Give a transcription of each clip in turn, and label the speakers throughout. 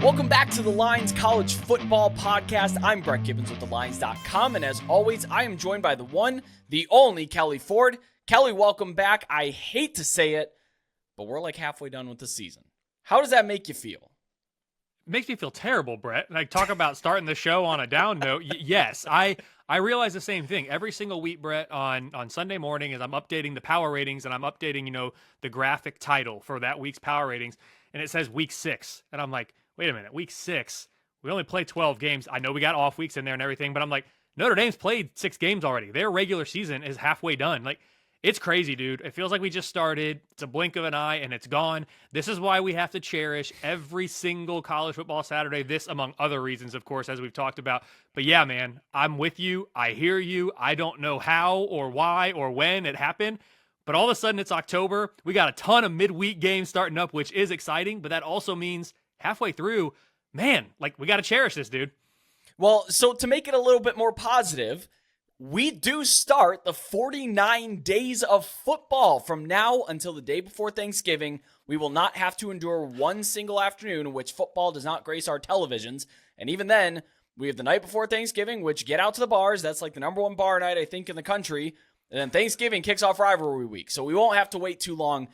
Speaker 1: Welcome back to the Lines College Football Podcast. I'm Brett Gibbons with thelines.com, and as always, I am joined by the one, the only Kelley Ford. Kelley, welcome back. I hate to say it, but we're like halfway done with the season. How does that make you feel?
Speaker 2: It makes me feel terrible, Brett. Like, talk about starting the show on a down note. Yes, I realize the same thing. Every single week, Brett, on Sunday morning as I'm updating the power ratings and I'm updating, the graphic title for that week's power ratings, and it says week 6. And I'm like, wait a minute, week 6? We only played 12 games. I know we got off weeks in there and everything, but I'm like, Notre Dame's played 6 games already. Their regular season is halfway done. Like, it's crazy, dude. It feels like we just started. It's a blink of an eye, and it's gone. This is why we have to cherish every single college football Saturday. This, among other reasons, of course, as we've talked about. But yeah, man, I'm with you. I hear you. I don't know how or why or when it happened. But all of a sudden, it's October. We got a ton of midweek games starting up, which is exciting. But that also means halfway through, man, like, we got to cherish this, dude.
Speaker 1: Well, so to make it a little bit more positive, we do start the 49 days of football from now until the day before Thanksgiving. We will not have to endure one single afternoon in which football does not grace our televisions. And even then, we have the night before Thanksgiving, which get out to the bars. That's like the number one bar night, I think, in the country. And then Thanksgiving kicks off rivalry week. So we won't have to wait too long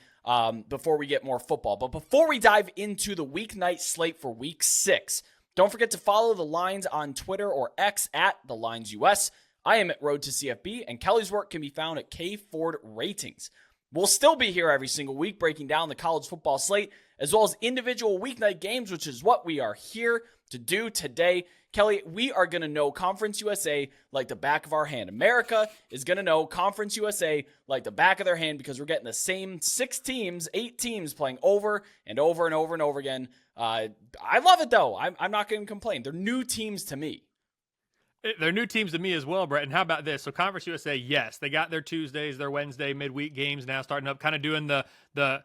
Speaker 1: before we get more football. But before we dive into the weeknight slate for week 6, don't forget to follow the Lines on Twitter or X at TheLinesUS. I am at Road to CFB, and Kelley's work can be found at K Ford Ratings. We'll still be here every single week breaking down the college football slate, as well as individual weeknight games, which is what we are here to do today. Kelley, we are going to know Conference USA like the back of our hand. America is going to know Conference USA like the back of their hand because we're getting the same 8 teams playing over and over and over and over again. I love it, though. I'm not going to complain. They're new teams to me.
Speaker 2: They're new teams to me as well, Brett. And how about this? So Conference USA, yes, they got their Tuesdays, their Wednesday midweek games now starting up, kind of doing the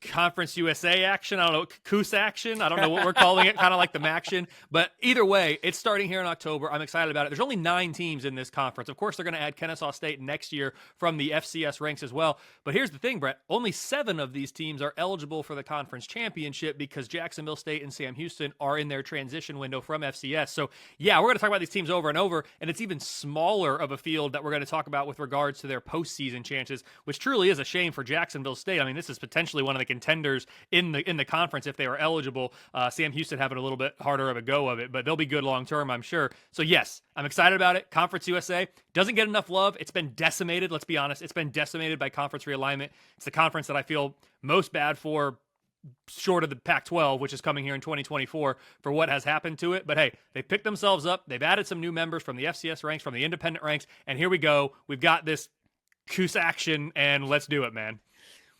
Speaker 2: Conference USA action. I don't know, Coos action. I don't know what we're calling it, kind of like the Maction. But either way, it's starting here in October. I'm excited about it. There's only 9 teams in this conference. Of course, they're going to add Kennesaw State next year from the FCS ranks as well. But here's the thing, Brett. Only 7 of these teams are eligible for the conference championship because Jacksonville State and Sam Houston are in their transition window from FCS. So, yeah, we're going to talk about these teams over and over, and it's even smaller of a field that we're going to talk about with regards to their postseason chances, which truly is a shame for Jacksonville State. I mean, this is potentially one of the contenders in the conference if they are eligible. Sam Houston having a little bit harder of a go of it, but they'll be good long term, I'm sure. So yes, I'm excited about it. Conference USA doesn't get enough love. It's been decimated. Let's be honest. It's been decimated by conference realignment. It's the conference that I feel most bad for, short of the Pac-12, which is coming here in 2024, for what has happened to it. But hey, they picked themselves up. They've added some new members from the FCS ranks, from the independent ranks, and here we go. We've got this Coos action, and let's do it, man.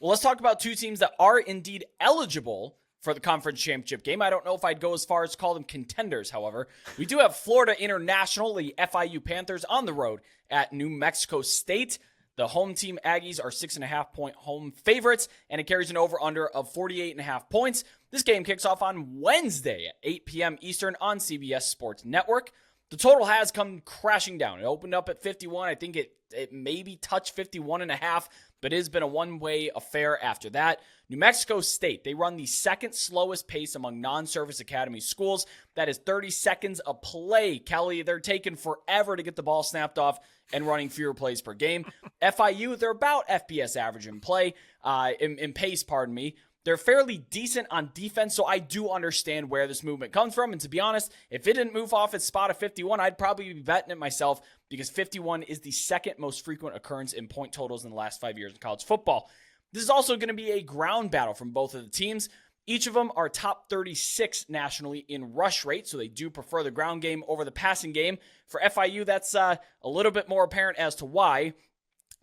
Speaker 1: Well, let's talk about 2 teams that are indeed eligible for the conference championship game. I don't know if I'd go as far as to call them contenders, however. We do have Florida International, the FIU Panthers, on the road at New Mexico State. The home team Aggies are 6.5-point home favorites, and it carries an over-under of 48.5 points. This game kicks off on Wednesday at 8 p.m. Eastern on CBS Sports Network. The total has come crashing down. It opened up at 51. I think it maybe touched 51.5, but it has been a one-way affair after that. New Mexico State, they run the second slowest pace among non-service academy schools. That is 30 seconds a play. Kelley, they're taking forever to get the ball snapped off and running fewer plays per game. FIU, they're about FBS average in play, in pace, pardon me. They're fairly decent on defense, so I do understand where this movement comes from. And to be honest, if it didn't move off its spot of 51, I'd probably be betting it myself because 51 is the second most frequent occurrence in point totals in the last 5 years in college football. This is also going to be a ground battle from both of the teams. Each of them are top 36 nationally in rush rate, so they do prefer the ground game over the passing game. For FIU, that's a little bit more apparent as to why,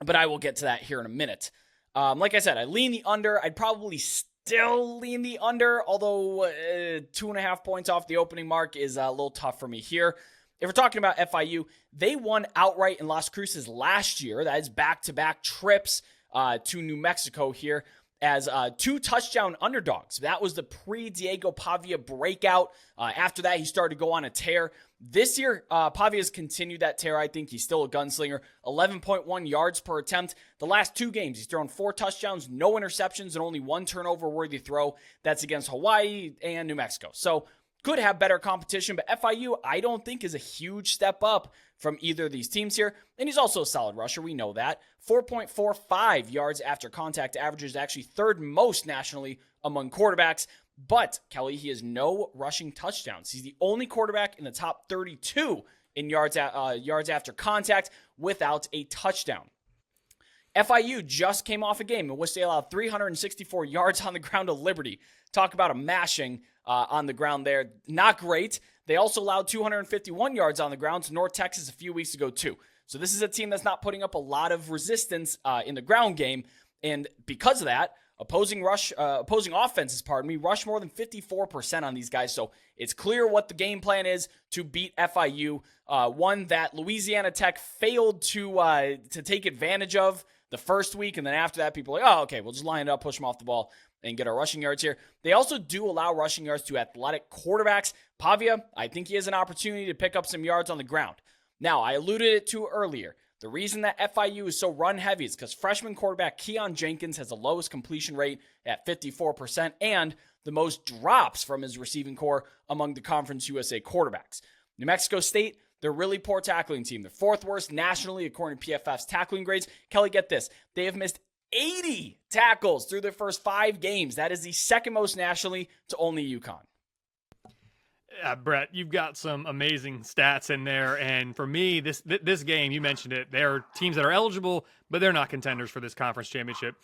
Speaker 1: but I will get to that here in a minute. Like I said, I lean the under. I'd probably still lean the under, although 2.5 points off the opening mark is a little tough for me here. If we're talking about FIU, they won outright in Las Cruces last year. That is back-to-back trips to New Mexico here as 2 touchdown underdogs. That was the pre-Diego Pavia breakout. After that, he started to go on a tear. This year, Pavia's continued that tear. I think he's still a gunslinger. 11.1 yards per attempt. The last 2 games, he's thrown 4 touchdowns, no interceptions, and only 1 turnover-worthy throw. That's against Hawaii and New Mexico. So could have better competition, but FIU, I don't think, is a huge step up from either of these teams here. And he's also a solid rusher. We know that. 4.45 yards after contact average is actually third most nationally among quarterbacks. But, Kelly, he has no rushing touchdowns. He's the only quarterback in the top 32 in yards after contact without a touchdown. FIU just came off a game in which they allowed 364 yards on the ground to Liberty. Talk about a mashing on the ground there. Not great. They also allowed 251 yards on the ground to North Texas a few weeks ago, too. So this is a team that's not putting up a lot of resistance in the ground game. And because of that, opposing offenses, rush more than 54% on these guys. So it's clear what the game plan is to beat FIU. One that Louisiana Tech failed to take advantage of the first week. And then after that, people are like, oh, okay, we'll just line it up, push them off the ball, and get our rushing yards here. They also do allow rushing yards to athletic quarterbacks. Pavia, I think he has an opportunity to pick up some yards on the ground. Now, I alluded to earlier. The reason that FIU is so run-heavy is because freshman quarterback Keon Jenkins has the lowest completion rate at 54% and the most drops from his receiving core among the Conference USA quarterbacks. New Mexico State, they're a really poor tackling team. They're fourth worst nationally according to PFF's tackling grades. Kelly, get this. They have missed 80 tackles through their first 5 games. That is the second most nationally to only UConn.
Speaker 2: Brett, you've got some amazing stats in there. And for me, this game, you mentioned it, there are teams that are eligible, but they're not contenders for this conference championship.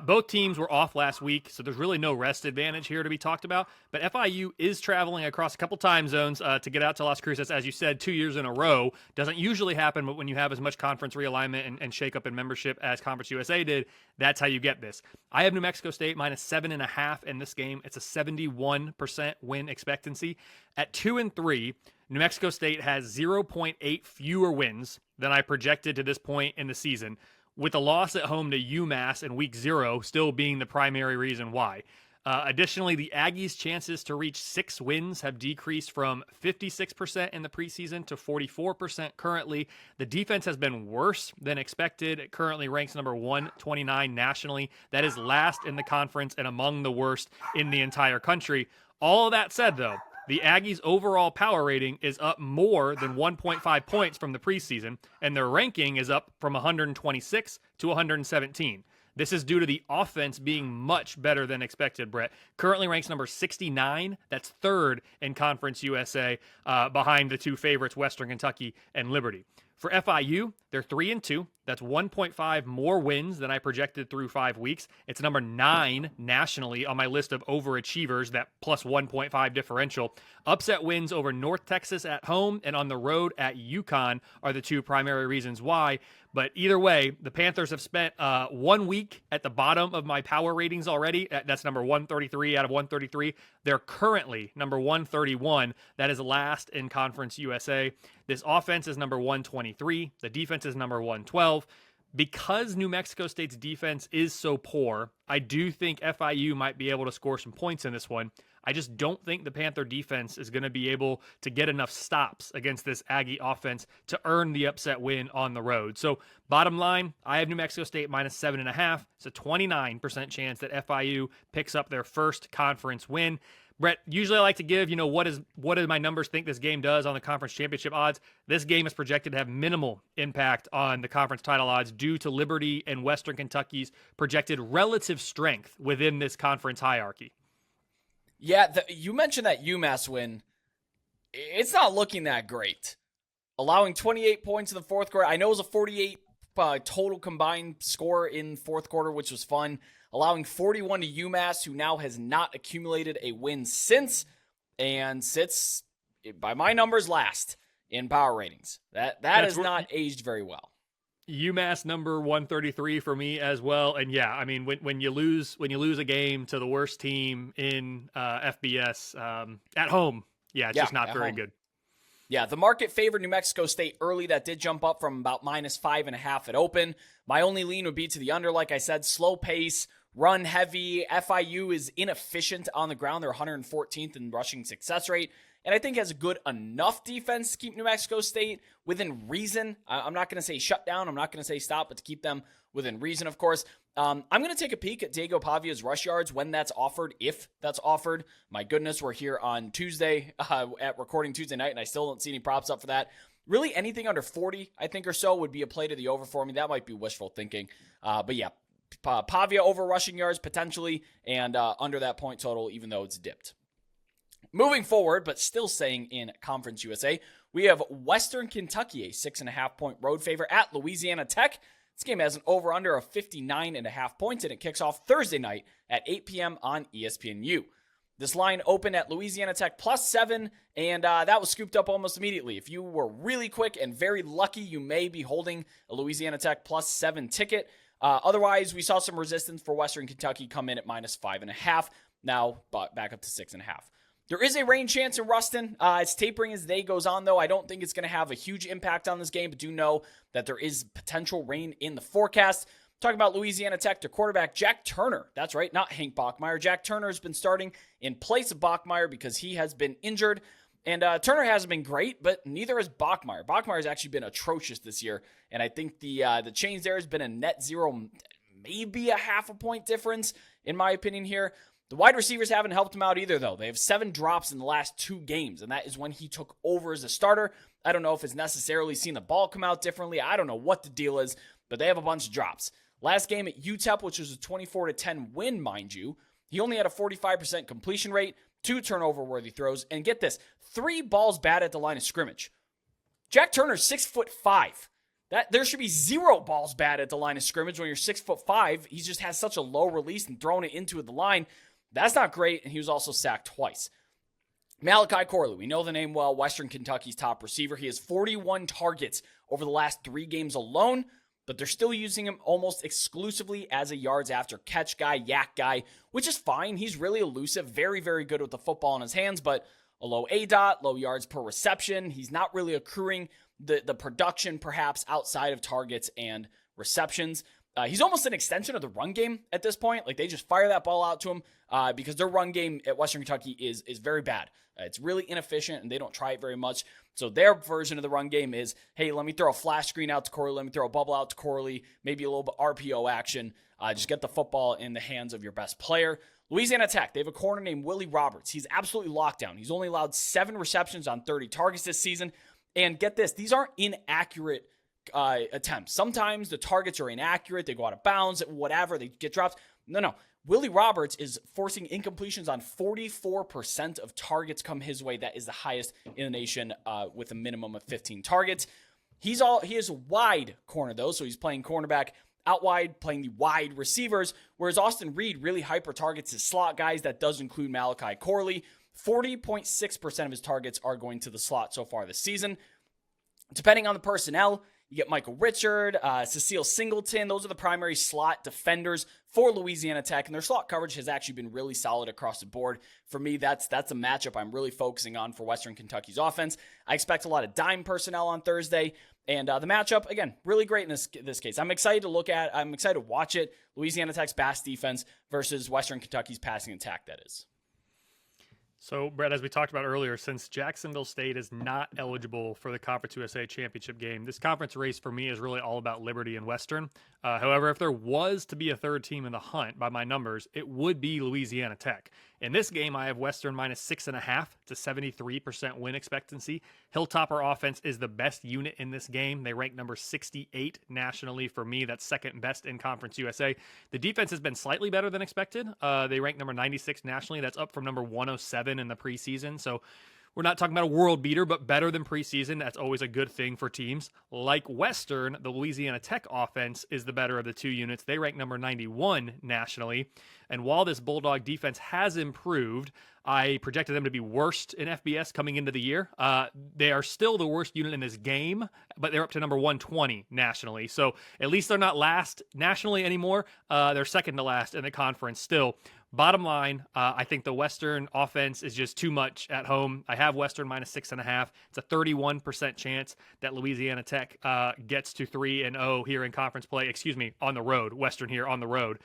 Speaker 2: Both teams were off last week, so there's really no rest advantage here to be talked about. But FIU is traveling across a couple time zones to get out to Las Cruces, as you said, 2 years in a row. Doesn't usually happen, but when you have as much conference realignment and shakeup in membership as Conference USA did, that's how you get this. I have New Mexico State minus 7.5 in this game. It's a 71% win expectancy. At 2-3, New Mexico State has 0.8 fewer wins than I projected to this point in the season, with a loss at home to UMass in week 0 still being the primary reason why. Additionally, the Aggies' chances to reach 6 wins have decreased from 56% in the preseason to 44% currently. The defense has been worse than expected. It currently ranks number 129 nationally. That is last in the conference and among the worst in the entire country. All of that said, though, the Aggies' overall power rating is up more than 1.5 points from the preseason, and their ranking is up from 126 to 117. This is due to the offense being much better than expected, Brett. Currently ranks number 69. That's third in Conference USA, behind the two favorites, Western Kentucky and Liberty. For FIU, they're 3-2. That's 1.5 more wins than I projected through 5 weeks. It's number 9 nationally on my list of overachievers, that plus 1.5 differential. Upset wins over North Texas at home and on the road at UConn are the two primary reasons why. But either way, the Panthers have spent 1 week at the bottom of my power ratings already. That's number 133 out of 133. They're currently number 131. That is last in Conference USA. This offense is number 123. The defense is number 112. Because New Mexico State's defense is so poor, I do think FIU might be able to score some points in this one. I just don't think the Panther defense is going to be able to get enough stops against this Aggie offense to earn the upset win on the road. So bottom line, I have New Mexico State minus 7.5. It's a 29% chance that FIU picks up their first conference win. Brett, usually I like to give, what do my numbers think this game does on the conference championship odds. This game is projected to have minimal impact on the conference title odds due to Liberty and Western Kentucky's projected relative strength within this conference hierarchy.
Speaker 1: Yeah, you mentioned that UMass win. It's not looking that great. Allowing 28 points in the fourth quarter. I know it was a 48 total combined score in fourth quarter, which was fun. Allowing 41 to UMass, who now has not accumulated a win since, and sits, by my numbers, last in power ratings. That has not aged very well.
Speaker 2: UMass number 133 for me as well. And yeah, I mean, when you lose a game to the worst team in FBS at home, it's just not very good.
Speaker 1: Yeah, the market favored New Mexico State early. That did jump up from about minus 5.5 at open. My only lean would be to the under, like I said, slow pace, run heavy. FIU is inefficient on the ground. They're 114th in rushing success rate. And I think has a good enough defense to keep New Mexico State within reason. I'm not going to say shut down. I'm not going to say stop, but to keep them within reason, of course. I'm going to take a peek at Diego Pavia's rush yards when that's offered, if that's offered. My goodness, we're here on Tuesday at recording Tuesday night, and I still don't see any props up for that. Really, anything under 40, I think, or so would be a play to the over for me. That might be wishful thinking. But yeah, Pavia over rushing yards potentially, and under that point total, even though it's dipped. Moving forward, but still staying in Conference USA, we have Western Kentucky, a 6.5-point road favor at Louisiana Tech. This game has an over-under of 59.5 points, and it kicks off Thursday night at 8 p.m. on ESPNU. This line opened at Louisiana Tech +7, and that was scooped up almost immediately. If you were really quick and very lucky, you may be holding a Louisiana Tech +7 ticket. Otherwise, we saw some resistance for Western Kentucky come in at -5.5, now back up to 6.5. There is a rain chance in Ruston. It's tapering as the day goes on, though. I don't think it's going to have a huge impact on this game, but do know that there is potential rain in the forecast. Talking about Louisiana Tech, their quarterback, Jack Turner. That's right, not Hank Bachmeier. Jack Turner has been starting in place of Bachmeier because he has been injured. And Turner hasn't been great, but neither has Bachmeier. Bachmeier has actually been atrocious this year, and I think the change there has been a net zero, maybe a half a point difference, in my opinion here. The wide receivers haven't helped him out either, though. They have 7 drops in the last 2 games, and that is when he took over as a starter. I don't know if it's necessarily seen the ball come out differently. I don't know what the deal is, but they have a bunch of drops. Last game at UTEP, which was a 24-10 win, mind you, he only had a 45% completion rate, 2 turnover-worthy throws, and get this, 3 balls bad at the line of scrimmage. Jack Turner's 6'5". There should be 0 balls bad at the line of scrimmage when you're 6'5". He just has such a low release and throwing it into the line. That's not great, and he was also sacked twice. Malachi Corley, we know the name well, Western Kentucky's top receiver. He has 41 targets over the last 3 games alone, but they're still using him almost exclusively as a yards after catch guy, yak guy, which is fine. He's really elusive, very, very good with the football in his hands, but a low ADOT, low yards per reception. He's not really accruing the production perhaps outside of targets and receptions. He's almost an extension of the run game at this point. Like, they just fire that ball out to him because their run game at Western Kentucky is very bad. It's really inefficient, and they don't try it very much. So their version of the run game is, hey, let me throw a flash screen out to Corley, let me throw a bubble out to Corley, maybe a little bit RPO action. Just get the football in the hands of your best player. Louisiana Tech, they have a corner named Willie Roberts. He's absolutely locked down. He's only allowed 7 receptions on 30 targets this season. And get this, these aren't inaccurate attempts. Sometimes the targets are inaccurate. They go out of bounds, whatever. They get drops. No. Willie Roberts is forcing incompletions on 44% of targets come his way. That is the highest in the nation with a minimum of 15 targets. He is a wide corner, though, so he's playing cornerback out wide, playing the wide receivers, whereas Austin Reed really hyper-targets his slot guys. That does include Malachi Corley. 40.6% of his targets are going to the slot so far this season. Depending on the personnel, you get Michael Richard, Cecile Singleton. Those are the primary slot defenders for Louisiana Tech, and their slot coverage has actually been really solid across the board. For me, that's a matchup I'm really focusing on for Western Kentucky's offense. I expect a lot of dime personnel on Thursday, and the matchup, again, really great in this case. I'm excited to watch it. Louisiana Tech's pass defense versus Western Kentucky's passing attack, that is.
Speaker 2: So, Brett, as we talked about earlier, since Jacksonville State is not eligible for the Conference USA championship game, this conference race for me is really all about Liberty and Western. However, if there was to be a third team in the hunt, by my numbers, it would be Louisiana Tech. In this game, I have Western -6.5 to 73% win expectancy. Hilltopper offense is the best unit in this game. They rank number 68 nationally for me. That's second best in Conference USA. The defense has been slightly better than expected. They rank number 96 nationally. That's up from number 107 in the preseason. So we're not talking about a world beater, but better than preseason. That's always a good thing for teams. Like Western, the Louisiana Tech offense is the better of the 2 units. They rank number 91 nationally. And while this Bulldog defense has improved, I projected them to be worst in FBS coming into the year. They are still the worst unit in this game, but they're up to number 120 nationally. So at least they're not last nationally anymore. They're second to last in the conference still. Bottom line, I think the Western offense is just too much at home. I have Western -6.5. It's a 31% chance that Louisiana Tech gets to 3-0 here in conference play. On the road. Western here on the road.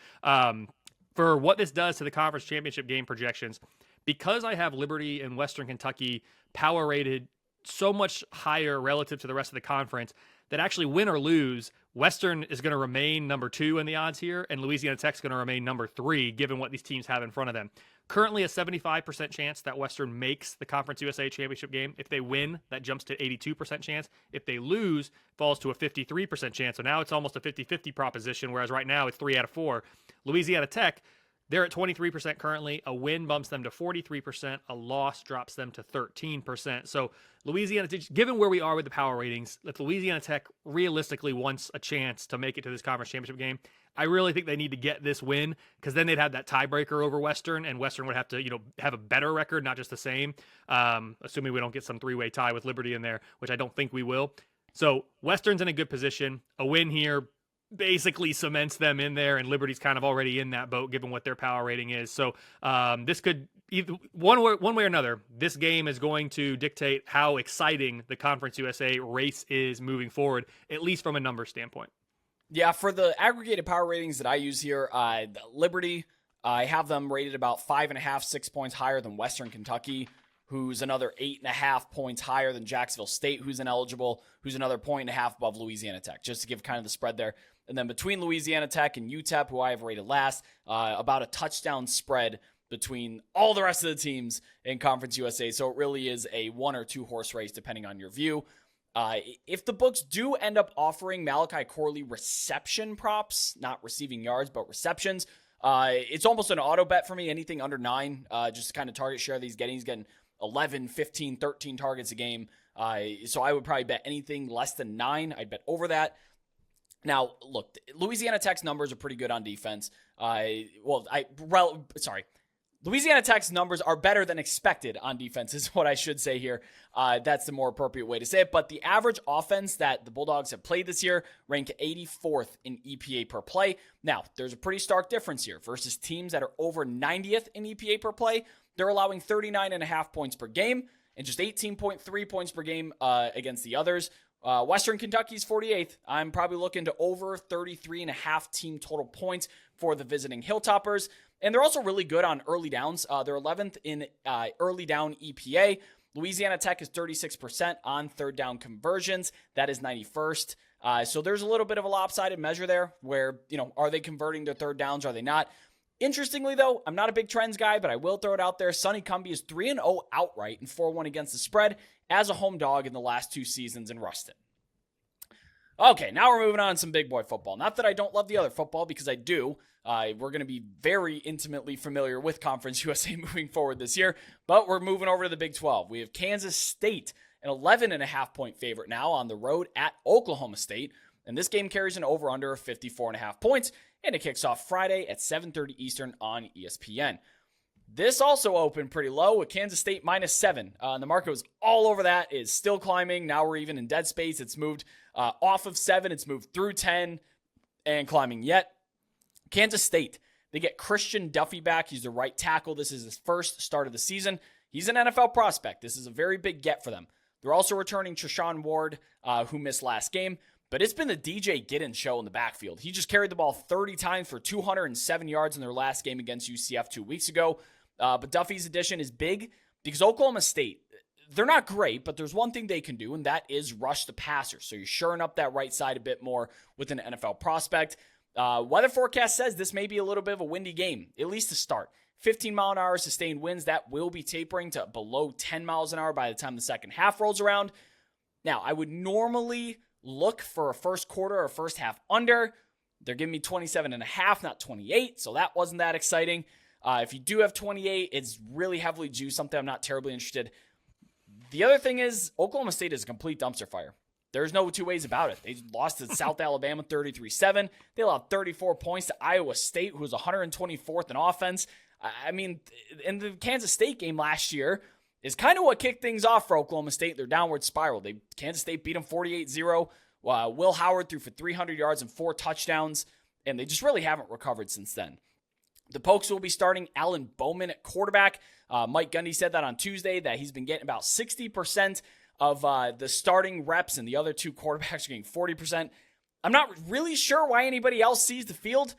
Speaker 2: For what this does to the conference championship game projections, because I have Liberty and Western Kentucky power rated so much higher relative to the rest of the conference, that actually win or lose, Western is going to remain number 2 in the odds here, and Louisiana Tech's going to remain number 3, given what these teams have in front of them. Currently a 75% chance that Western makes the Conference USA championship game. If they win, that jumps to 82% chance. If they lose, falls to a 53% chance. So now it's almost a 50-50 proposition, whereas right now it's 3 out of 4. Louisiana Tech, they're at 23% currently. A win bumps them to 43%. A loss drops them to 13%. So Louisiana, given where we are with the power ratings, if Louisiana Tech realistically wants a chance to make it to this conference championship game, I really think they need to get this win, because then they'd have that tiebreaker over Western, and Western would have to, have a better record, not just the same, assuming we don't get some 3-way tie with Liberty in there, which I don't think we will. So Western's in a good position. A win here basically cements them in there, and Liberty's kind of already in that boat given what their power rating is. So this could either one way or another. This game is going to dictate how exciting the Conference USA race is moving forward, at least from a numbers standpoint.
Speaker 1: Yeah, for the aggregated power ratings that I use here, Liberty, I have them rated about 5.5, 6 points higher than Western Kentucky, who's another 8.5 points higher than Jacksonville State, who's ineligible, who's another 1.5 points above Louisiana Tech, just to give kind of the spread there. And then between Louisiana Tech and UTEP, who I have rated last, about a touchdown spread between all the rest of the teams in Conference USA. So it really is a 1 or 2 horse race, depending on your view. If the books do end up offering Malachi Corley reception props, not receiving yards, but receptions, it's almost an auto bet for me. Anything under 9, just kind of target share that he's getting. He's getting 11, 15, 13 targets a game. So I would probably bet anything less than 9. I'd bet over that. Now, look, Louisiana Tech's numbers are pretty good on defense. Louisiana Tech's numbers are better than expected on defense is what I should say here. That's the more appropriate way to say it. But the average offense that the Bulldogs have played this year ranked 84th in EPA per play. Now, there's a pretty stark difference here versus teams that are over 90th in EPA per play. They're allowing 39.5 points per game and just 18.3 points per game against the others. Western Kentucky's 48th. I'm probably looking to over 33.5 team total points for the visiting Hilltoppers. And they're also really good on early downs. They're 11th in early down EPA. Louisiana Tech is 36% on third down conversions. That is 91st. So there's a little bit of a lopsided measure there where, are they converting their third downs? Are they not? Interestingly, though, I'm not a big trends guy, but I will throw it out there. Sonny Cumbie is 3-0 outright and 4-1 against the spread as a home dog in the last 2 seasons in Ruston. Okay, now we're moving on to some big boy football. Not that I don't love the other football, because I do. We're going to be very intimately familiar with Conference USA moving forward this year, but we're moving over to the Big 12. We have Kansas State, an 11.5 point favorite now on the road at Oklahoma State, and this game carries an over-under of 54.5 points, and it kicks off Friday at 7:30 Eastern on ESPN. This also opened pretty low with Kansas State -7. The market was all over that. It's still climbing. Now we're even in dead space. It's moved off of 7. It's moved through 10 and climbing yet. Kansas State, they get Christian Duffy back. He's the right tackle. This is his first start of the season. He's an NFL prospect. This is a very big get for them. They're also returning Treshaun Ward, who missed last game. But it's been the DJ Giddens show in the backfield. He just carried the ball 30 times for 207 yards in their last game against UCF 2 weeks ago. But Duffy's addition is big because Oklahoma State, they're not great, but there's one thing they can do, and that is rush the passer. So you're shoring up that right side a bit more with an NFL prospect. Weather forecast says this may be a little bit of a windy game, at least to start. 15-mile-an-hour sustained winds, that will be tapering to below 10 miles an hour by the time the second half rolls around. Now, I would normally look for a first quarter or first half under. They're giving me 27.5, not 28, so that wasn't that exciting. If you do have 28, it's really heavily juiced, something I'm not terribly interested. The other thing is Oklahoma State is a complete dumpster fire. There's no two ways about it. They lost to South Alabama 33-7. They allowed 34 points to Iowa State, who was 124th in offense. I mean, in the Kansas State game last year is kind of what kicked things off for Oklahoma State, their downward spiral. Kansas State beat them 48-0. Will Howard threw for 300 yards and 4 touchdowns, and they just really haven't recovered since then. The Pokes will be starting Alan Bowman at quarterback. Mike Gundy said that on Tuesday, that he's been getting about 60% of the starting reps, and the other 2 quarterbacks are getting 40%. I'm not really sure why anybody else sees the field.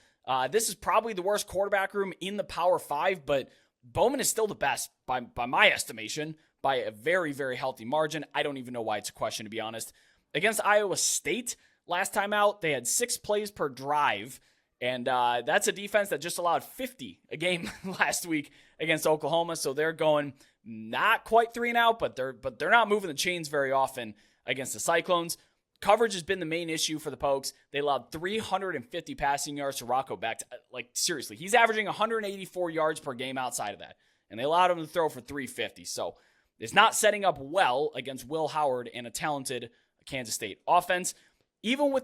Speaker 1: This is probably the worst quarterback room in the Power 5, but Bowman is still the best by my estimation, by a very, very healthy margin. I don't even know why it's a question, to be honest. Against Iowa State, last time out, they had 6 plays per drive. And that's a defense that just allowed 50 a game last week against Oklahoma. So they're going not quite 3 and out, but they're not moving the chains very often against the Cyclones. Coverage has been the main issue for the Pokes. They allowed 350 passing yards to Rocco Becht. Like, seriously, he's averaging 184 yards per game outside of that. And they allowed him to throw for 350. So it's not setting up well against Will Howard and a talented Kansas State offense. Even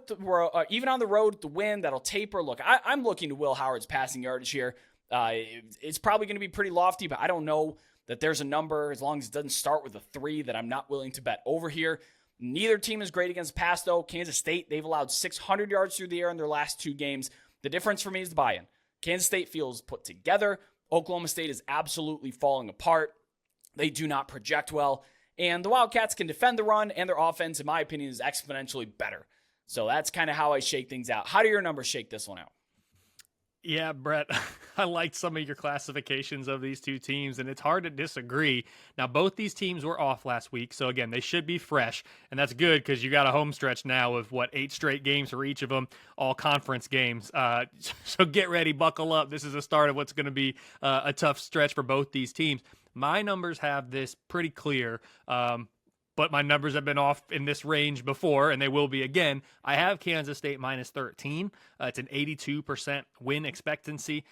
Speaker 1: even on the road, the win, that'll taper. Look, I'm looking to Will Howard's passing yardage here. It's probably going to be pretty lofty, but I don't know that there's a number, as long as it doesn't start with a 3, that I'm not willing to bet over here. Neither team is great against the pass, though. Kansas State, they've allowed 600 yards through the air in their last 2 games. The difference for me is the buy-in. Kansas State feels put together. Oklahoma State is absolutely falling apart. They do not project well. And the Wildcats can defend the run, and their offense, in my opinion, is exponentially better. So that's kind of how I shake things out. How do your numbers shake this one out?
Speaker 2: Yeah, Brett, I liked some of your classifications of these two teams, and it's hard to disagree. Now, both these teams were off last week, so again, they should be fresh, and that's good because you got a home stretch now of, 8 straight games for each of them, all conference games. So get ready, buckle up. This is the start of what's going to be a tough stretch for both these teams. My numbers have this pretty clear, but my numbers have been off in this range before, and they will be again. I have Kansas State minus 13. It's an 82% win expectancy.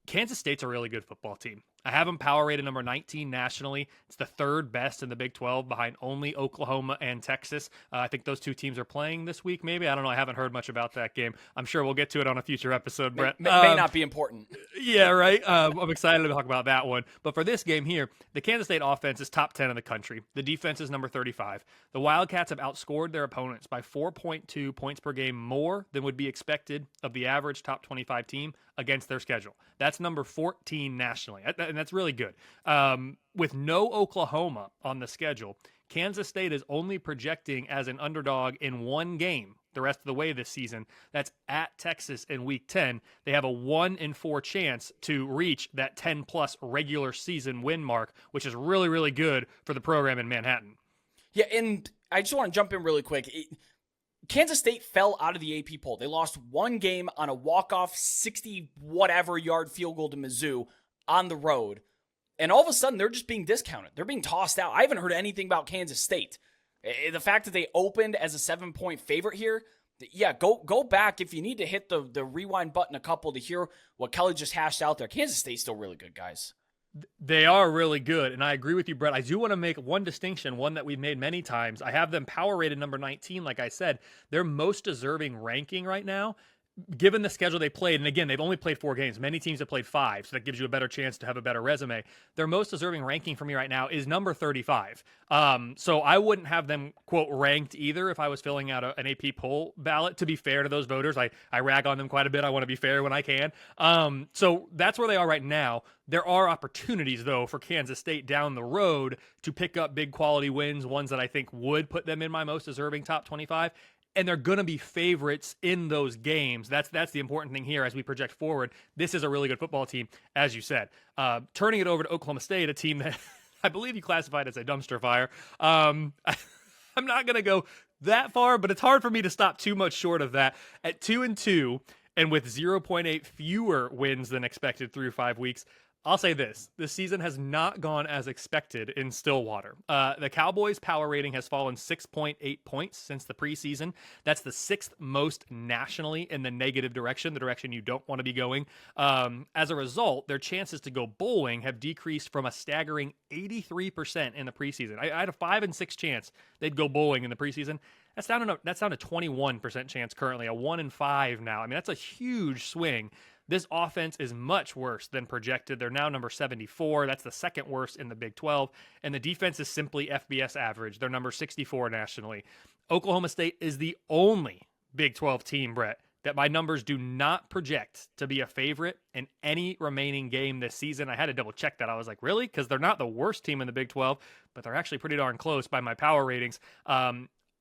Speaker 2: Kansas State's a really good football team. I have them power rated number 19 nationally. It's the 3rd best in the Big 12 behind only Oklahoma and Texas. I think those 2 teams are playing this week, maybe. I don't know. I haven't heard much about that game. I'm sure we'll get to it on a future episode, Brett.
Speaker 1: May not be important.
Speaker 2: Yeah, right. I'm excited to talk about that one. But for this game here, the Kansas State offense is top 10 in the country. The defense is number 35. The Wildcats have outscored their opponents by 4.2 points per game more than would be expected of the average top 25 team against their schedule. That's number 14 nationally, and that's really good. With no Oklahoma on the schedule, Kansas State is only projecting as an underdog in 1 game the rest of the way this season. That's at Texas in Week 10. They have a 1 in 4 chance to reach that 10-plus regular season win mark, which is really, really good for the program in Manhattan.
Speaker 1: Yeah, and I just want to jump in really quick. Kansas State fell out of the AP poll. They lost 1 game on a walk-off 60-whatever yard field goal to Mizzou on the road. And all of a sudden, they're just being discounted. They're being tossed out. I haven't heard anything about Kansas State. The fact that they opened as a 7-point favorite here, yeah, go back if you need to hit the rewind button a couple to hear what Kelly just hashed out there. Kansas State's still really good, guys.
Speaker 2: They are really good, and I agree with you, Brett. I do want to make one distinction, one that we've made many times. I have them power rated number 19, like I said. Their most deserving ranking right now, given the schedule they played, and again, they've only played 4 games. Many teams have played 5, so that gives you a better chance to have a better resume. Their most deserving ranking for me right now is number 35. So I wouldn't have them, quote, ranked either if I was filling out an AP poll ballot. To be fair to those voters, I rag on them quite a bit. I want to be fair when I can. So that's where they are right now. There are opportunities, though, for Kansas State down the road to pick up big quality wins, ones that I think would put them in my most deserving top 25. And they're going to be favorites in those games. That's the important thing here as we project forward. This is a really good football team, as you said. Turning it over to Oklahoma State, a team that I believe you classified as a dumpster fire. I'm not going to go that far, but it's hard for me to stop too much short of that. At 2-2 and with 0.8 fewer wins than expected through 5 weeks, I'll say this season has not gone as expected in Stillwater. The Cowboys' power rating has fallen 6.8 points since the preseason. That's the 6th most nationally in the negative direction, the direction you don't want to be going. As a result, their chances to go bowling have decreased from a staggering 83% in the preseason. I had a 5 and 6 chance they'd go bowling in the preseason. That's down to 21% chance currently, a 1 in 5 now. I mean, that's a huge swing. This offense is much worse than projected. They're now number 74. That's the 2nd worst in the Big 12. And the defense is simply FBS average. They're number 64 nationally. Oklahoma State is the only Big 12 team, Brett, that my numbers do not project to be a favorite in any remaining game this season. I had to double check that. I was like, really? Because they're not the worst team in the Big 12, but they're actually pretty darn close by my power ratings.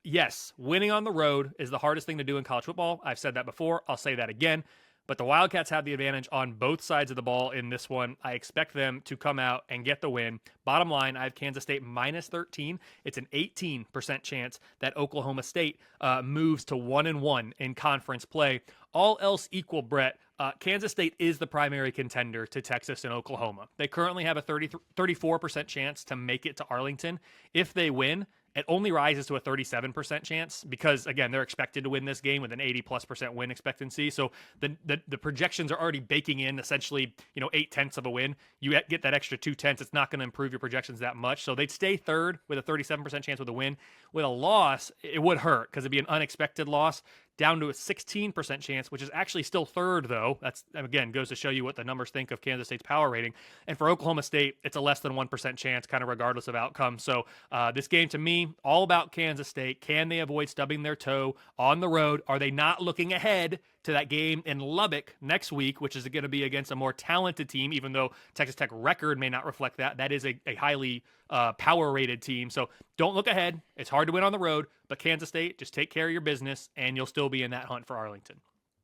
Speaker 2: Yes, winning on the road is the hardest thing to do in college football. I've said that before. I'll say that again. But the Wildcats have the advantage on both sides of the ball in this one. I expect them to come out and get the win. Bottom line, I have Kansas State minus 13. It's an 18% chance that Oklahoma State moves to 1-1 in conference play. All else equal, Brett, Kansas State is the primary contender to Texas and Oklahoma. They currently have a 34% chance to make it to Arlington. If they win, it only rises to a 37% chance because, again, they're expected to win this game with an 80+% win expectancy. So the projections are already baking in essentially, 0.8 of a win. You get that extra 0.2. It's not going to improve your projections that much. So they'd stay third with a 37% chance with a win. With a loss, it would hurt because it'd be an unexpected loss, down to a 16% chance, which is actually still third, though. That's, again, goes to show you what the numbers think of Kansas State's power rating. And for Oklahoma State, it's a less than 1% chance, kind of regardless of outcome. So this game, to me, all about Kansas State. Can they avoid stubbing their toe on the road? Are they not looking ahead to that game in Lubbock next week, which is going to be against a more talented team, even though Texas Tech record may not reflect that. That is a highly power-rated team. So don't look ahead. It's hard to win on the road, but Kansas State, just take care of your business, and you'll still be in that hunt for Arlington.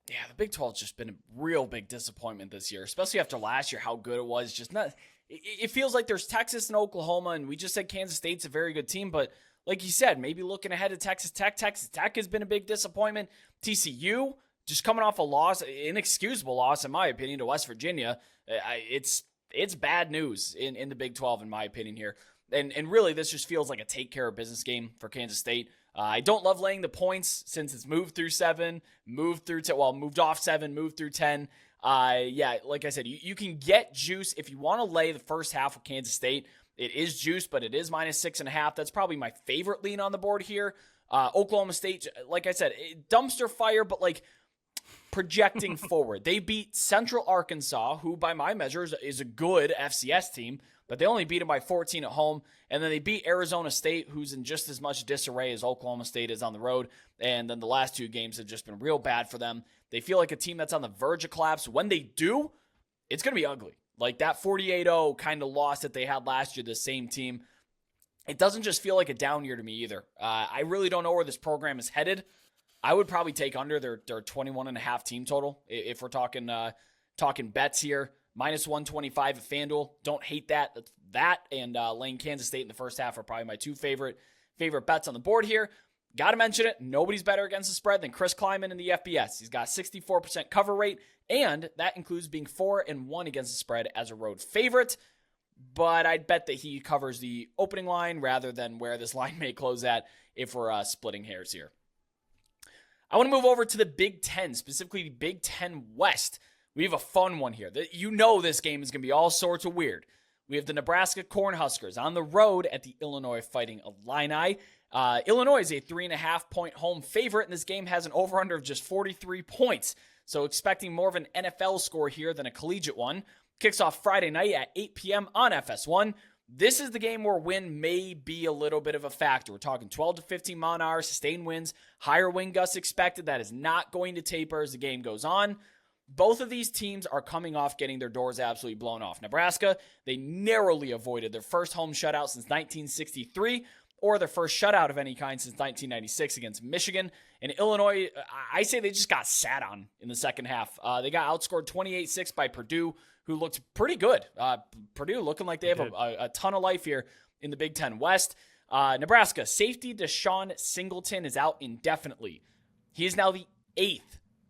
Speaker 1: Yeah, the Big 12 has just been a real big disappointment this year, especially after last year, how good it was. Just not. It feels like there's Texas and Oklahoma, and we just said Kansas State's a very good team, but like you said, maybe looking ahead to Texas Tech. Texas Tech has been a big disappointment. TCU, just coming off a loss, inexcusable loss, in my opinion, to West Virginia. It's bad news in the Big 12, in my opinion, here. And really, this just feels like a take care of business game for Kansas State. I don't love laying the points since it's moved through 7, moved off 7, moved through 10. Yeah, like I said, you can get juice if you want to lay the first half with Kansas State. It is juice, but it is minus 6.5. That's probably my favorite lean on the board here. Oklahoma State, like I said, dumpster fire, but like projecting forward. They beat Central Arkansas, who by my measures is a good FCS team, but they only beat them by 14 at home. And then they beat Arizona State, who's in just as much disarray as Oklahoma State is on the road. And then the last 2 games have just been real bad for them. They feel like a team that's on the verge of collapse. When they do, it's going to be ugly. Like that 48-0 kind of loss that they had last year, the same team. It doesn't just feel like a down year to me either. I really don't know where this program is headed. I would probably take under their 21.5 team total if we're talking bets here. Minus 125 at FanDuel. Don't hate that. That and laying Kansas State in the first half are probably my 2 favorite bets on the board here. Got to mention it. Nobody's better against the spread than Chris Kleiman in the FBS. He's got 64% cover rate, and that includes being 4-1 against the spread as a road favorite. But I'd bet that he covers the opening line rather than where this line may close at if we're splitting hairs here. I want to move over to the Big Ten, specifically the Big Ten West. We have a fun one here. You know this game is going to be all sorts of weird. We have the Nebraska Cornhuskers on the road at the Illinois Fighting Illini. Illinois is a 3.5-point home favorite, and this game has an over-under of just 43 points. So expecting more of an NFL score here than a collegiate one. Kicks off Friday night at 8 p.m. on FS1. This is the game where wind may be a little bit of a factor. We're talking 12 to 15 mile an hour sustained winds, higher wind gusts expected. That is not going to taper as the game goes on. Both of these teams are coming off getting their doors absolutely blown off. Nebraska, they narrowly avoided their first home shutout since 1963, or their first shutout of any kind since 1996 against Michigan. And Illinois, I say they just got sat on in the second half. They got outscored 28-6 by Purdue, who looked pretty good. Purdue looking like they have a ton of life here in the Big Ten West. Nebraska, safety Deshaun Singleton is out indefinitely. He is now the 8th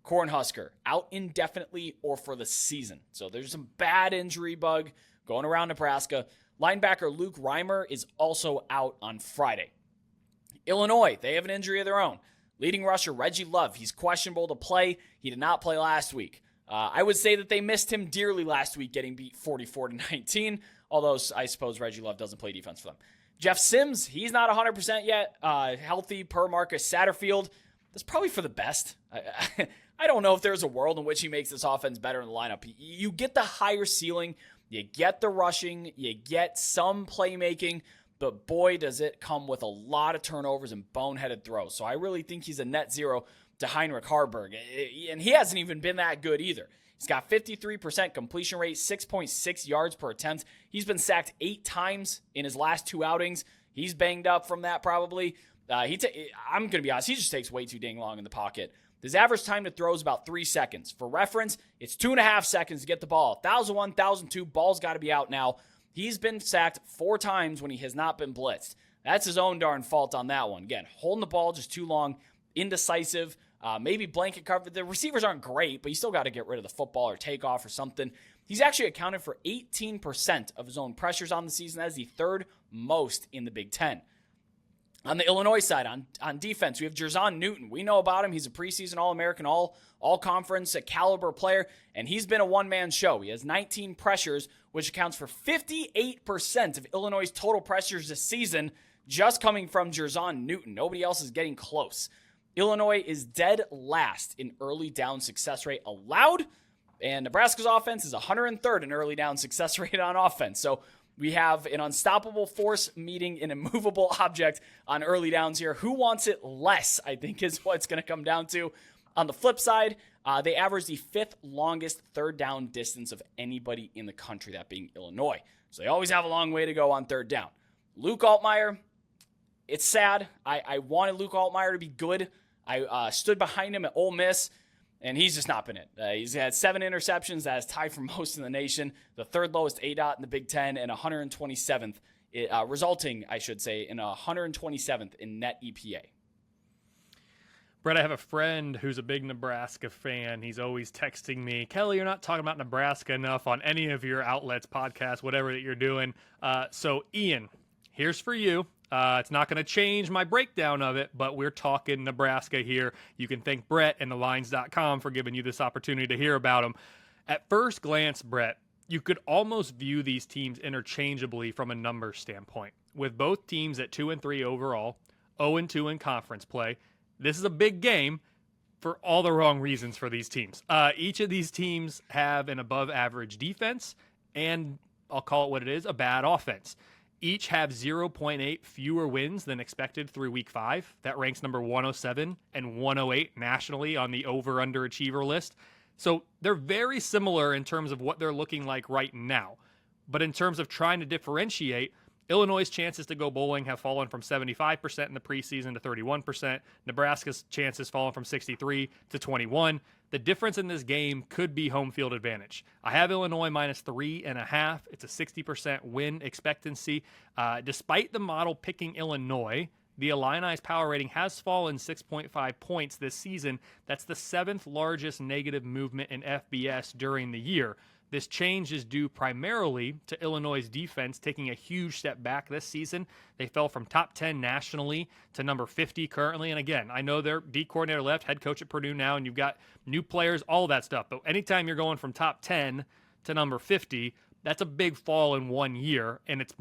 Speaker 1: Cornhusker out indefinitely or for the season. So there's some bad injury bug going around Nebraska. Linebacker Luke Reimer is also out on Friday. Illinois, they have an injury of their own. Leading rusher Reggie Love, he's questionable to play. He did not play last week. I would say that they missed him dearly last week, getting beat 44-19, although I suppose Reggie Love doesn't play defense for them. Jeff Sims, he's not 100% yet. Healthy per Marcus Satterfield. That's probably for the best. I don't know if there's a world in which he makes this offense better in the lineup. You get the higher ceiling, you get the rushing, you get some playmaking, but boy, does it come with a lot of turnovers and boneheaded throws. So I really think he's a net zero to Heinrich Harburg, and he hasn't even been that good either. He's got 53% completion rate, 6.6 yards per attempt. He's been sacked 8 times in his last 2 outings. He's banged up from that probably. I'm going to be honest, he just takes way too dang long in the pocket. His average time to throw is about 3 seconds. For reference, it's 2.5 seconds to get the ball. 1,001, 1,002, ball's got to be out now. He's been sacked 4 times when he has not been blitzed. That's his own darn fault on that one. Again, holding the ball just too long, indecisive, maybe blanket cover. The receivers aren't great, but you still got to get rid of the football or take off or something. He's actually accounted for 18% of his own pressures on the season. That is the third most in the Big Ten. On the Illinois side, on defense, we have Jerzon Newton. We know about him. He's a preseason All-American, all-conference caliber player, and he's been a one-man show. He has 19 pressures, which accounts for 58% of Illinois' total pressures this season, just coming from Jerzon Newton. Nobody else is getting close. Illinois is dead last in early down success rate allowed, and Nebraska's offense is 103rd in early down success rate on offense. So we have an unstoppable force meeting an immovable object on early downs here. Who wants it less, I think, is what it's going to come down to. On the flip side, they average the 5th longest third down distance of anybody in the country, that being Illinois. So they always have a long way to go on third down. Luke Altmaier, it's sad. I wanted Luke Altmaier to be good. I stood behind him at Ole Miss, and he's just not been it. He's had 7 interceptions. That is tied for most in the nation, the third lowest ADOT in the Big Ten, and 127th, resulting, I should say, in 127th in net EPA.
Speaker 2: Brett, I have a friend who's a big Nebraska fan. He's always texting me, Kelly, you're not talking about Nebraska enough on any of your outlets, podcasts, whatever that you're doing. So, Ian, here's for you. It's not going to change my breakdown of it, but we're talking Nebraska here. You can thank Brett and thelines.com for giving you this opportunity to hear about them. At first glance, Brett, you could almost view these teams interchangeably from a numbers standpoint. With both teams at 2-3 overall, 0-2 in conference play, this is a big game for all the wrong reasons for these teams. Each of these teams have an above-average defense, and I'll call it what it is, a bad offense. Each have 0.8 fewer wins than expected through week 5. That ranks number 107 and 108 nationally on the over-underachiever list. So they're very similar in terms of what they're looking like right now. But in terms of trying to differentiate, Illinois' chances to go bowling have fallen from 75% in the preseason to 31%. Nebraska's chances fallen from 63 to 21. The difference in this game could be home field advantage. I have Illinois minus 3.5. It's a 60% win expectancy. Despite the model picking Illinois, the Illini's power rating has fallen 6.5 points this season. That's the 7th largest negative movement in FBS during the year. This change is due primarily to Illinois' defense taking a huge step back this season. They fell from top 10 nationally to number 50 currently. And again, I know their D coordinator left, head coach at Purdue now, and you've got new players, all that stuff. But anytime you're going from top 10 to number 50, that's a big fall in 1 year. And it's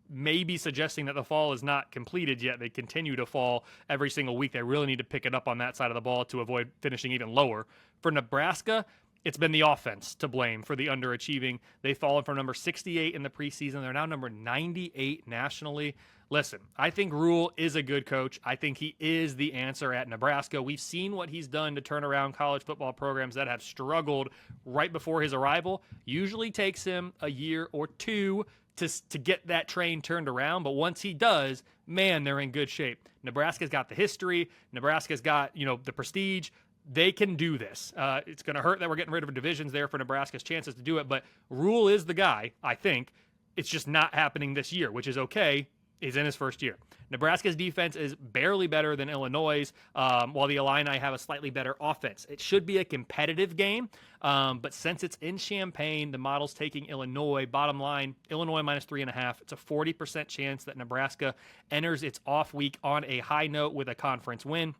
Speaker 2: maybe suggesting that the fall is not completed yet. They continue to fall every single week. They really need to pick it up on that side of the ball to avoid finishing even lower. For Nebraska, it's been the offense to blame for the underachieving. They've fallen from number 68 in the preseason. They're now number 98 nationally. Listen, I think Rule is a good coach. I think he is the answer at Nebraska. We've seen what he's done to turn around college football programs that have struggled right before his arrival. Usually takes him a year or two to get that train turned around. But once he does, man, they're in good shape. Nebraska's got the history. Nebraska's got, the prestige. They can do this. It's going to hurt that we're getting rid of divisions there for Nebraska's chances to do it, but Rule is the guy, I think. It's just not happening this year, which is okay. He's in his first year. Nebraska's defense is barely better than Illinois', while the Illini have a slightly better offense. It should be a competitive game, but since it's in Champaign, the model's taking Illinois. Bottom line, Illinois minus 3.5. It's a 40% chance that Nebraska enters its off week on a high note with a conference win.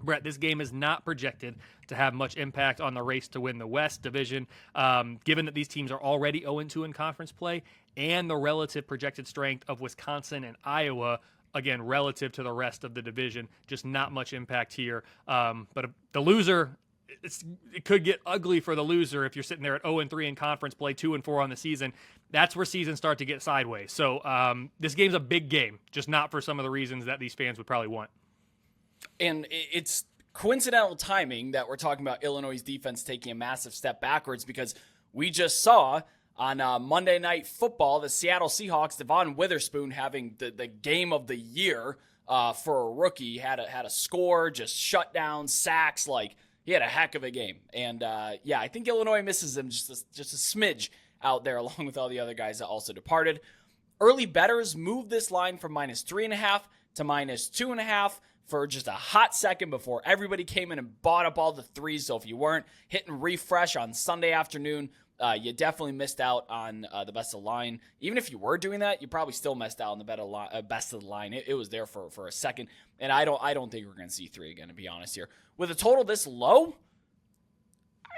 Speaker 2: Brett, this game is not projected to have much impact on the race to win the West Division, given that these teams are already 0-2 in conference play and the relative projected strength of Wisconsin and Iowa, again, relative to the rest of the division. Just not much impact here. But the loser, it could get ugly for the loser if you're sitting there at 0-3 in conference play, 2-4 on the season. That's where seasons start to get sideways. So this game's a big game, just not for some of the reasons that these fans would probably want.
Speaker 1: And it's coincidental timing that we're talking about Illinois' defense taking a massive step backwards, because we just saw on Monday Night Football the Seattle Seahawks, Devon Witherspoon having the game of the year for a rookie. Had a score, just shut down, sacks, like He had a heck of a game. And, I think Illinois misses him just a smidge out there, along with all the other guys that also departed. Early bettors moved this line from -3.5 to -2.5 for just a hot second before everybody came in and bought up all the threes. So if you weren't hitting refresh on Sunday afternoon, you definitely missed out on the best of the line. Even if you were doing that, you probably still missed out on the best of the line. It was there for a second, and I don't think we're going to see 3 again, to be honest here. With a total this low,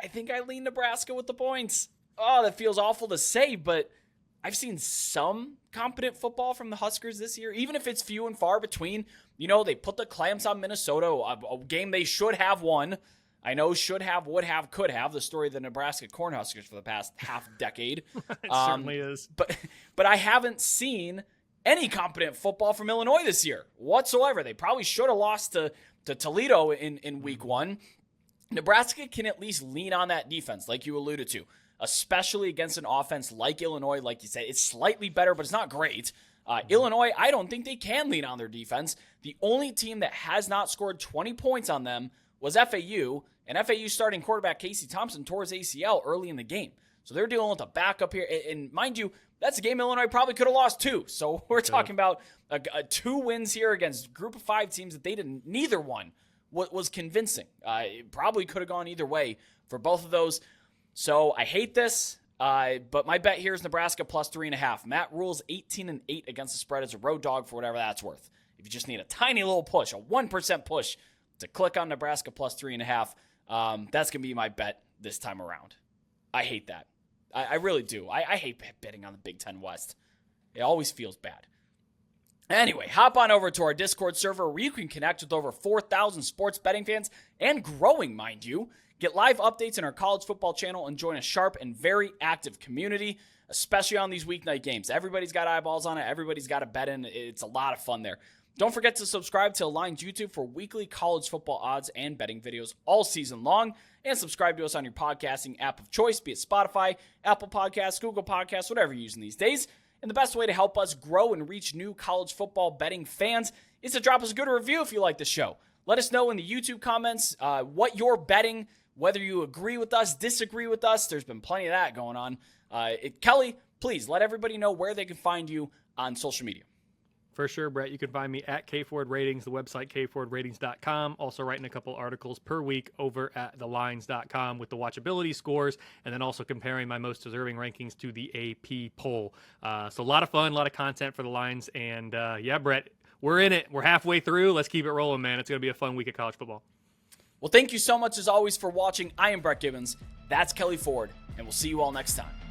Speaker 1: I think I lean Nebraska with the points. Oh, that feels awful to say, but I've seen some competent football from the Huskers this year, even if it's few and far between. They put the clamps on Minnesota, a game they should have won. I know should have, would have, could have, the story of the Nebraska Cornhuskers for the past half decade.
Speaker 2: It certainly is.
Speaker 1: But I haven't seen any competent football from Illinois this year whatsoever. They probably should have lost to Toledo in week 1. Nebraska can at least lean on that defense, like you alluded to, especially against an offense like Illinois. Like you said, it's slightly better, but it's not great. Illinois, I don't think they can lean on their defense. The only team that has not scored 20 points on them was FAU, and FAU starting quarterback Casey Thompson tore his ACL early in the game. So they're dealing with a backup here. And mind you, that's a game Illinois probably could have lost too. So we're talking about 2 wins here against a group of 5 teams that they didn't. Neither one was convincing. It probably could have gone either way for both of those. So I hate this, but my bet here is Nebraska plus 3.5. Matt Rule's 18-8 against the spread as a road dog for whatever that's worth. If you just need a tiny little push, a 1% push to click on Nebraska plus 3.5, that's going to be my bet this time around. I hate that. I really do. I hate betting on the Big Ten West. It always feels bad. Anyway, hop on over to our Discord server where you can connect with over 4,000 sports betting fans and growing, mind you. Get live updates in our college football channel and join a sharp and very active community, especially on these weeknight games. Everybody's got eyeballs on it. Everybody's got a bet in. It's a lot of fun there. Don't forget to subscribe to Aligned YouTube for weekly college football odds and betting videos all season long. And subscribe to us on your podcasting app of choice, be it Spotify, Apple Podcasts, Google Podcasts, whatever you're using these days. And the best way to help us grow and reach new college football betting fans is to drop us a good review if you like the show. Let us know in the YouTube comments what you're betting, whether you agree with us, disagree with us. There's been plenty of that going on. Kelly, please let everybody know where they can find you on social media.
Speaker 2: For sure, Brett. You can find me at KFord Ratings, the website kfordratings.com. Also writing a couple articles per week over at thelines.com with the watchability scores, and then also comparing my most deserving rankings to the AP poll. So a lot of fun, a lot of content for the Lines. And yeah, Brett, we're in it. We're halfway through. Let's keep it rolling, man. It's going to be a fun week of college football.
Speaker 1: Well, thank you so much as always for watching. I am Brett Gibbons. That's Kelley Ford, and we'll see you all next time.